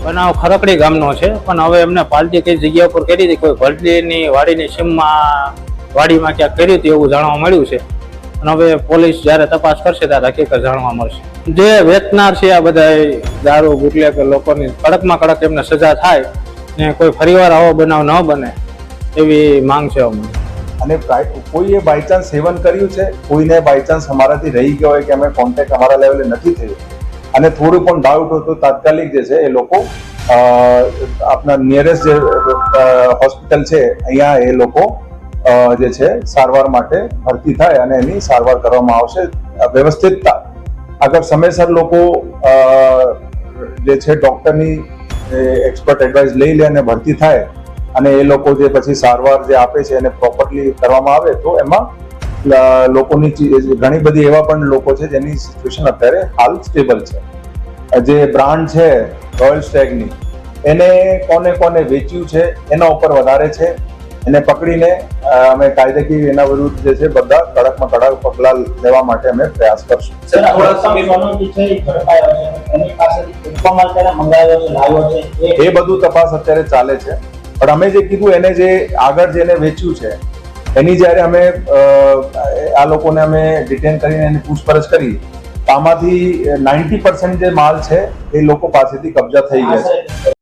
બનાવ ખરકડી ગામનો છે, પણ હવે એમને પાલટી કઈ જગ્યા પર કરી હતી, કોઈ ભરતીની વાડીની સીમમાં વાડીમાં ક્યાંક કરી હતી એવું જાણવા મળ્યું છે. અને હવે પોલીસ જ્યારે તપાસ કરશે ત્યારે હકીકત જાણવા મળશે. જે વેચનાર છે આ બધા દારૂ બુટલેગ લોકોની કડકમાં કડક એમને સજા થાય ને કોઈ ફરીવાર આવો બનાવ ન બને એવી માંગ છે અમને. અને કોઈએ બાયચાન્સ સેવન કર્યું છે, કોઈને બાયચાન્સ અમારાથી રહી ગયો હોય કે અમે કોન્ટેક્ટ અમારા લેવલે નથી થયો અને થોડું પણ ડાઉટ હોય તો તાત્કાલિક જે છે એ લોકો આપણા નિયરેસ્ટ જે હોસ્પિટલ છે અહીંયા એ લોકો જે છે સારવાર માટે ભરતી થાય અને એની સારવાર કરવામાં આવશે વ્યવસ્થિતતા. અગર સમયસર લોકો જે છે ડોક્ટરની એક્સપર્ટ એડવાઇસ લઈ લે અને ભરતી થાય અને એ લોકો જે પછી સારવાર જે આપે છે એને પ્રોપરલી કરવામાં આવે તો એમાં લોકોની ઘણી બધી એવા પણ લોકો છે જેની સિચ્યુએશન અત્યારે હાલ સ્ટેબલ છે. જે બ્રાન્ડ છે રોયલ સ્ટેગની એને કોને કોને વેચ્યું છે એના ઉપર વધારે છે, એને પકડીને અમે કાયદેકીય એના વિરુદ્ધ જે છે બધા કડકમાં કડક પગલાં લેવા માટે અમે પ્રયાસ કરશું. એ બધું તપાસ અત્યારે ચાલે છે, પણ અમે જે કીધું એને જે આગળ જેને વેચ્યું છે એની જ્યારે અમે આ લોકોને અમે ડિટેન કરીને એની પૂછપરછ કરી આમાંથી 90% જે માલ છે એ લોકો પાસેથી કબજા થઈ ગયા છે.